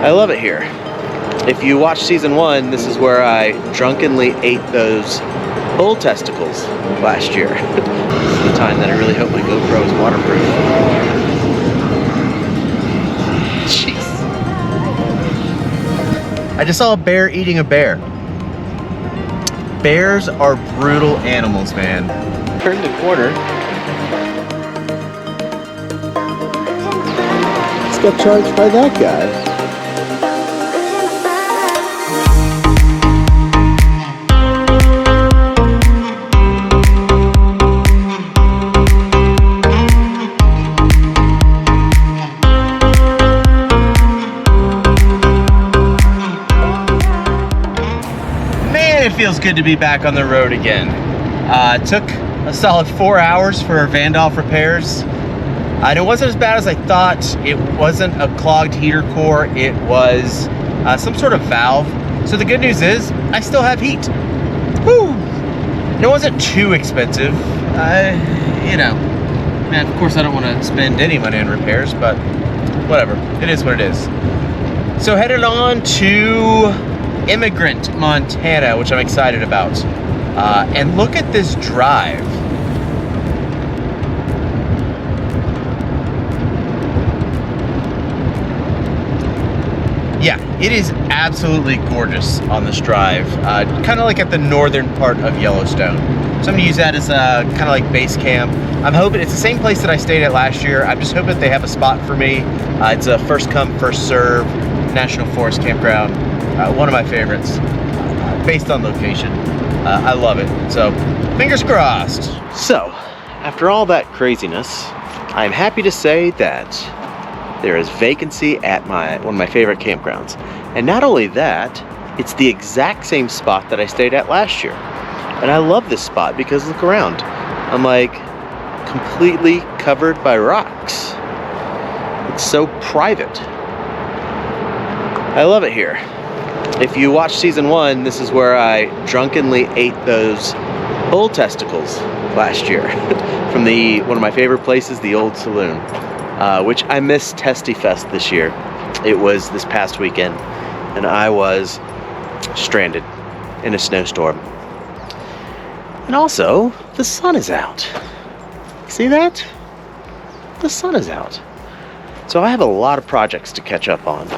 I love it here. If you watch season 1, this is where I drunkenly ate those bull testicles last year. This is the time that I really hope my GoPro is waterproof. Jeez. I just saw a bear eating a bear. Bears are brutal animals, man. Turn the corner. Just got charged by that guy. It feels good to be back on the road again. It took a solid 4 hours for Vandolph repairs. And it wasn't as bad as I thought. It wasn't a clogged heater core. It was some sort of valve. So the good news is I still have heat. Woo! And it wasn't too expensive. You know, man, of course I don't want to spend any money on repairs, but whatever. It is what it is. So headed on to Immigrant, Montana, which I'm excited about. And look at this drive. Yeah, it is absolutely gorgeous on this drive. Kind of like at the northern part of Yellowstone. So I'm gonna use that as kind of like base camp. I'm hoping it's the same place that I stayed at last year. I'm just hoping that they have a spot for me. It's a first come, first serve National Forest campground. One of my favorites, based on location. I love it, so fingers crossed. So, after all that craziness, I'm happy to say that there is vacancy at one of my favorite campgrounds. And not only that, it's the exact same spot that I stayed at last year. And I love this spot because look around. I'm like completely covered by rocks. It's so private. I love it here. If you watch season 1, this is where I drunkenly ate those bull testicles last year from one of my favorite places, the Old Saloon, which I missed Testy Fest this year. It was this past weekend, and I was stranded in a snowstorm. And also, the sun is out. See that? The sun is out. So I have a lot of projects to catch up on.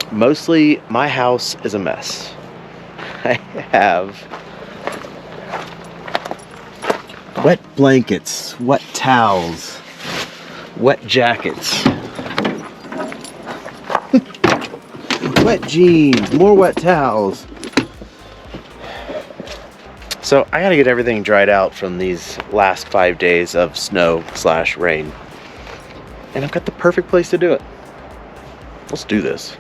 Mostly, my house is a mess. I have wet blankets, wet towels, wet jackets, wet jeans, more wet towels. So I gotta get everything dried out from these last 5 days of snow/rain. And I've got the perfect place to do it. Let's do this.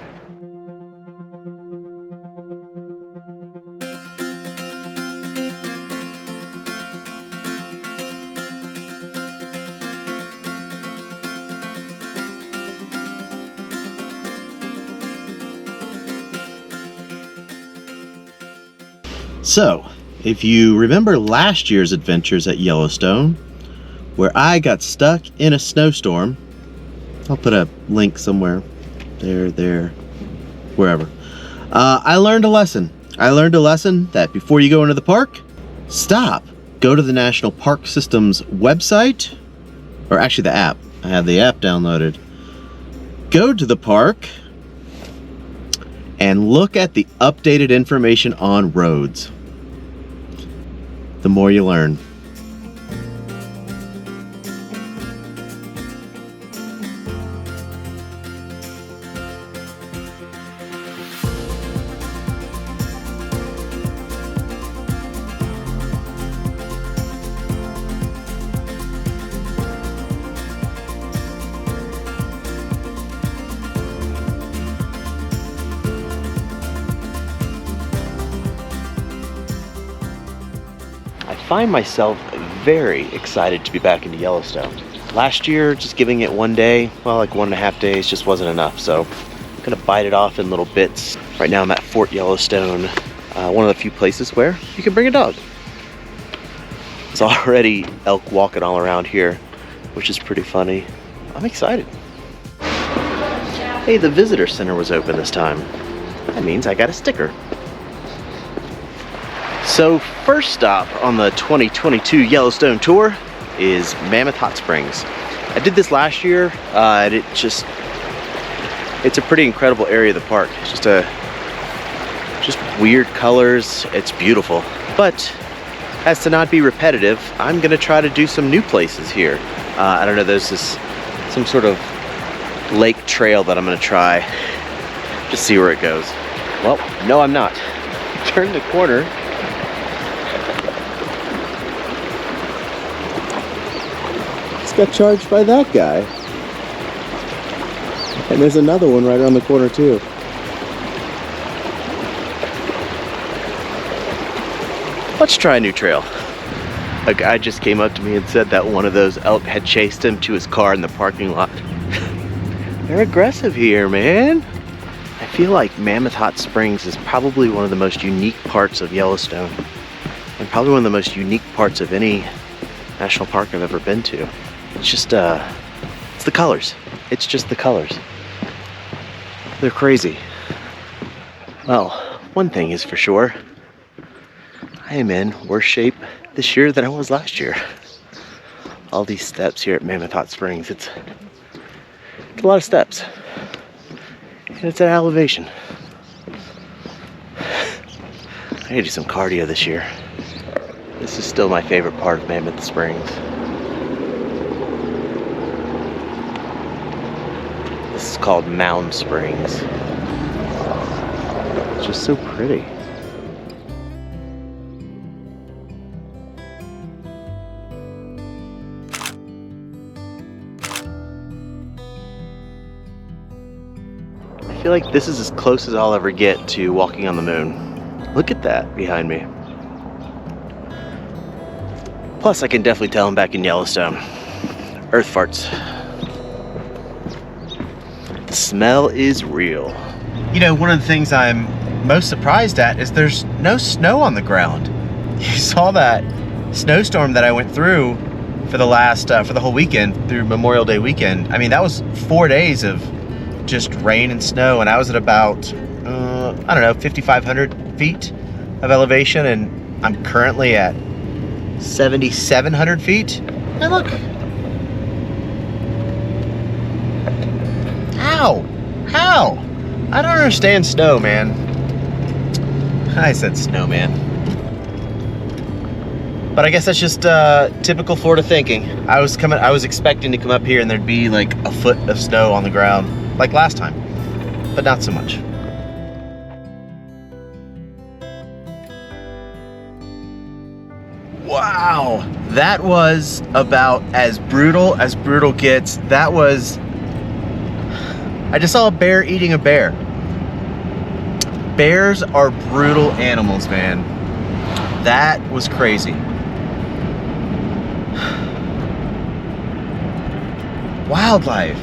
So, if you remember last year's adventures at Yellowstone, where I got stuck in a snowstorm, I'll put a link somewhere, there, wherever. I learned a lesson. I learned a lesson that before you go into the park, stop. Go to the National Park System's website, or actually the app. I have the app downloaded. Go to the park and look at the updated information on roads. The more you learn. I find myself very excited to be back into Yellowstone. Last year, just giving it one day, well, like 1.5 days, just wasn't enough. So I'm gonna bite it off in little bits. Right now I'm at Fort Yellowstone, one of the few places where you can bring a dog. There's already elk walking all around here, which is pretty funny. I'm excited. Hey, the visitor center was open this time. That means I got a sticker. So first stop on the 2022 Yellowstone tour is Mammoth Hot Springs. I did this last year, and it's a pretty incredible area of the park. It's just weird colors. It's beautiful. But as to not be repetitive, I'm gonna try to do some new places here. I don't know, there's some sort of lake trail that I'm gonna try. Just see where it goes. Well, no, I'm not. Turn the corner. Got charged by that guy. And there's another one right around the corner too. Let's try a new trail. A guy just came up to me and said that one of those elk had chased him to his car in the parking lot. They're aggressive here, man. I feel like Mammoth Hot Springs is probably one of the most unique parts of Yellowstone, and probably one of the most unique parts of any national park I've ever been to. It's just, it's the colors. It's just the colors. They're crazy. Well, one thing is for sure. I am in worse shape this year than I was last year. All these steps here at Mammoth Hot Springs, it's a lot of steps. And it's at elevation. I need to do some cardio this year. This is still my favorite part of Mammoth Springs. This is called Mound Springs. It's just so pretty. I feel like this is as close as I'll ever get to walking on the moon. Look at that behind me. Plus, I can definitely tell I'm back in Yellowstone. Earth farts. The smell is real. You know, one of the things I'm most surprised at is there's no snow on the ground. You saw that snowstorm that I went through for the whole weekend, through Memorial Day weekend. I mean, that was 4 days of just rain and snow, and I was at about, I don't know, 5,500 feet of elevation, and I'm currently at 7,700 feet. And look. How? I don't understand snow, man. I said snow, man. But I guess that's just typical Florida thinking. I was expecting to come up here and there'd be like a foot of snow on the ground, like last time, but not so much. Wow, that was about as brutal gets. That was, I just saw a bear eating a bear. Bears are brutal animals, man. That was crazy. Wildlife.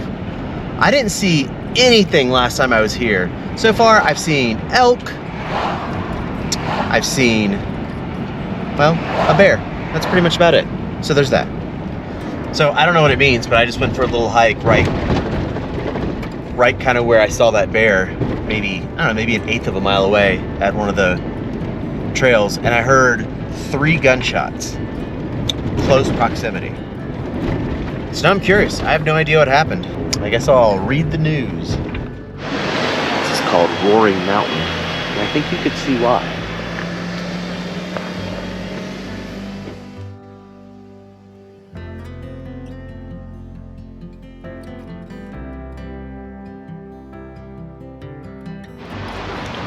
I didn't see anything last time I was here. So far, I've seen elk. I've seen, well, a bear. That's pretty much about it. So there's that. So I don't know what it means, but I just went for a little hike right kind of where I saw that bear, maybe, I don't know, maybe 1/8 of a mile away at one of the trails, and I heard 3 gunshots, close proximity. So now I'm curious. I have no idea what happened. I guess I'll read the news. This is called Roaring Mountain, and I think you could see why.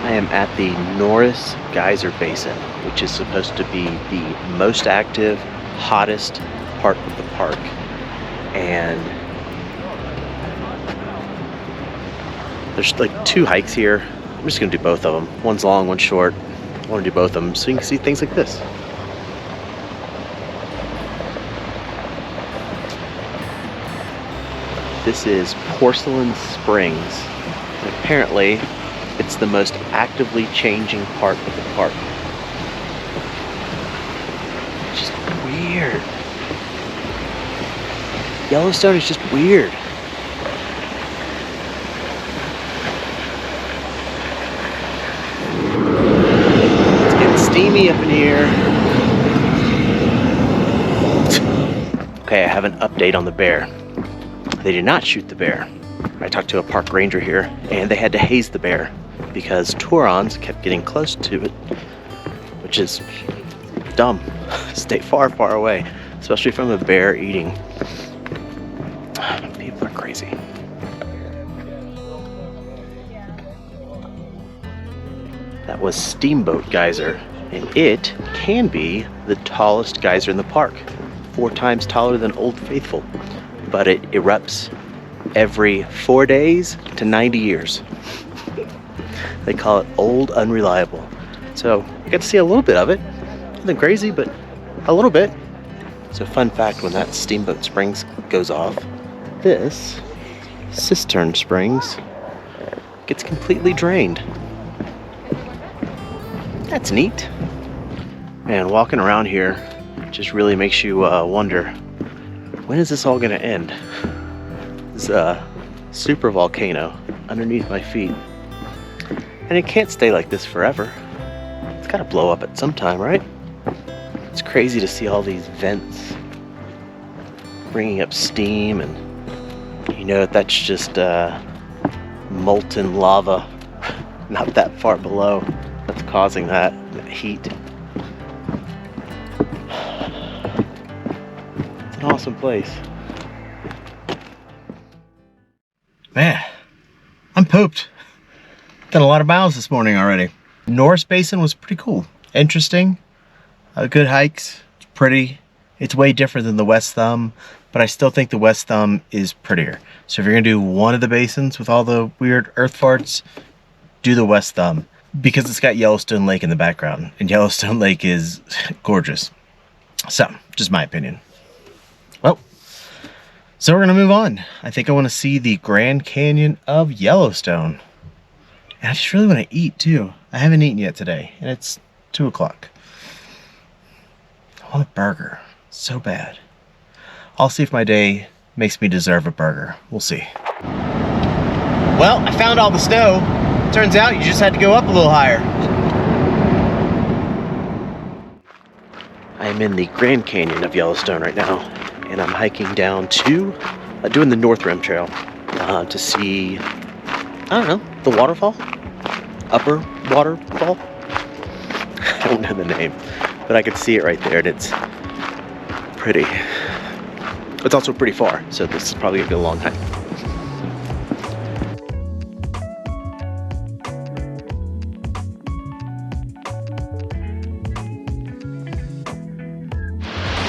I am at the Norris Geyser Basin, which is supposed to be the most active, hottest part of the park. And there's like 2 hikes here. I'm just gonna do both of them. One's long, one's short. I wanna do both of them so you can see things like this. This is Porcelain Springs. And apparently, it's the most actively changing part of the park. It's just weird. Yellowstone is just weird. here. Okay, I have an update on the bear. They did not shoot the bear. I talked to a park ranger here, and they had to haze the bear because Taurons kept getting close to it, which is dumb. Stay far, far away, especially from a bear eating. People are crazy. That was Steamboat Geyser, and it can be the tallest geyser in the park. 4 times taller than Old Faithful, but it erupts every 4 days to 90 years. They call it Old Unreliable. So I got to see a little bit of it. Nothing crazy, but a little bit. So fun fact, when that Steamboat Springs goes off, this Cistern Springs gets completely drained. That's neat. Man, walking around here just really makes you wonder, when is this all gonna end? This super volcano underneath my feet. And it can't stay like this forever. It's gotta blow up at some time, right? It's crazy to see all these vents bringing up steam, and you know that's just molten lava not that far below that's causing that heat. It's an awesome place. Man, I'm pooped. Done a lot of miles this morning already. Norris Basin was pretty cool. Interesting. Good hikes. It's pretty. It's way different than the West Thumb, but I still think the West Thumb is prettier. So if you're gonna do one of the basins with all the weird earth farts, do the West Thumb, because it's got Yellowstone Lake in the background, and Yellowstone Lake is gorgeous. So, just my opinion. Well, so we're gonna move on. I think I wanna see the Grand Canyon of Yellowstone. And I just really wanna eat too. I haven't eaten yet today, and it's 2 o'clock. I want a burger, so bad. I'll see if my day makes me deserve a burger. We'll see. Well, I found all the snow. Turns out you just had to go up a little higher. I am in the Grand Canyon of Yellowstone right now, and I'm hiking down to, doing the North Rim Trail to see, I don't know, the waterfall? Upper waterfall? I don't know the name, but I could see it right there, and it's pretty. It's also pretty far, so this is probably gonna be a long hike.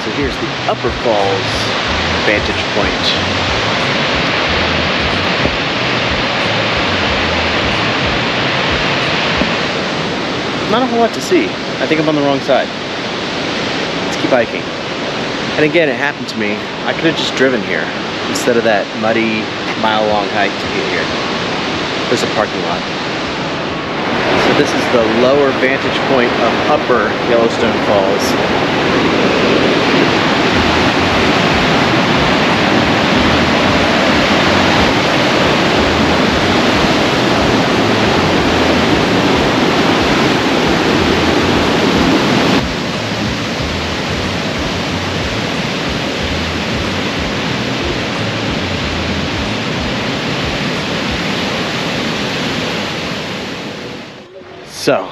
So here's the Upper Falls vantage point. Not a whole lot to see. I think I'm on the wrong side. Let's keep hiking. And again, it happened to me. I could have just driven here instead of that muddy, mile-long hike to get here. There's a parking lot. So this is the lower vantage point of Upper Yellowstone Falls. So,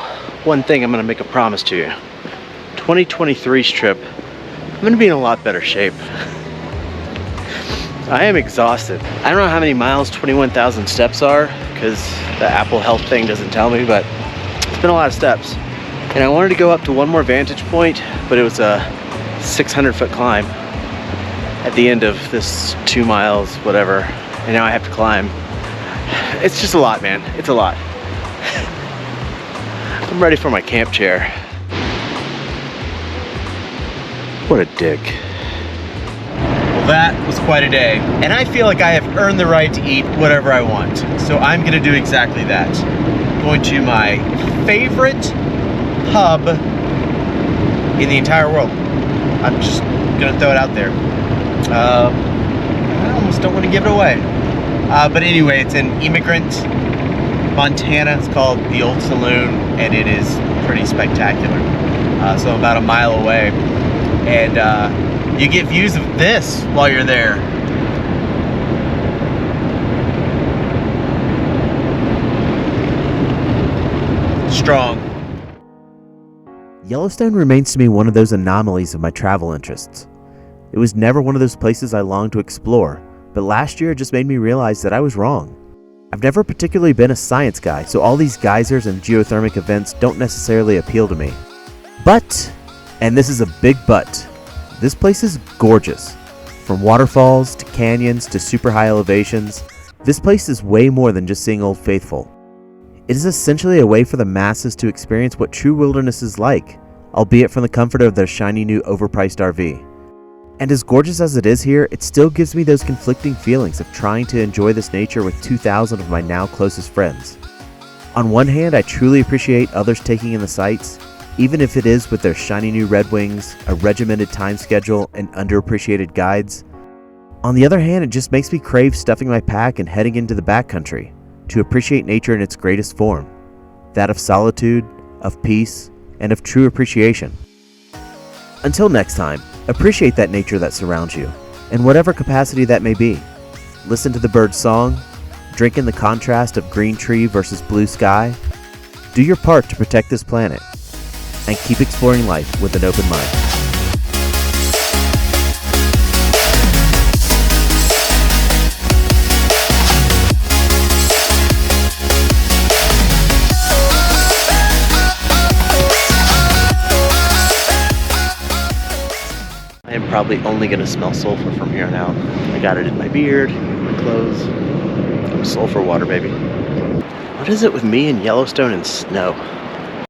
one thing I'm going to make a promise to you. 2023's trip, I'm going to be in a lot better shape. I am exhausted. I don't know how many miles 21,000 steps are, because the Apple Health thing doesn't tell me, but it's been a lot of steps. And I wanted to go up to one more vantage point, but it was a 600-foot climb at the end of this 2 miles, whatever. And now I have to climb. It's just a lot, man. It's a lot. I'm ready for my camp chair. What a dick. Well, that was quite a day. And I feel like I have earned the right to eat whatever I want. So I'm gonna do exactly that. Going to my favorite pub in the entire world. I'm just gonna throw it out there. I almost don't want to give it away. But anyway, it's in Immigrant, Montana. It's called the Old Saloon, and it is pretty spectacular. so about a mile away. And you get views of this while you're there. Strong. Yellowstone remains to me one of those anomalies of my travel interests. It was never one of those places I longed to explore, but last year it just made me realize that I was wrong. I've never particularly been a science guy, so all these geysers and geothermic events don't necessarily appeal to me. But, and this is a big but, this place is gorgeous. From waterfalls to canyons to super high elevations, this place is way more than just seeing Old Faithful. It is essentially a way for the masses to experience what true wilderness is like, albeit from the comfort of their shiny new overpriced RV. And as gorgeous as it is here, it still gives me those conflicting feelings of trying to enjoy this nature with 2,000 of my now closest friends. On one hand, I truly appreciate others taking in the sights, even if it is with their shiny new Red Wings, a regimented time schedule, and underappreciated guides. On the other hand, it just makes me crave stuffing my pack and heading into the backcountry to appreciate nature in its greatest form, that of solitude, of peace, and of true appreciation. Until next time, appreciate that nature that surrounds you, in whatever capacity that may be. Listen to the bird's song, drink in the contrast of green tree versus blue sky. Do your part to protect this planet, and keep exploring life with an open mind. I am probably only going to smell sulfur from here on out. I got it in my beard, my clothes. Sulfur water, baby. What is it with me and Yellowstone and snow?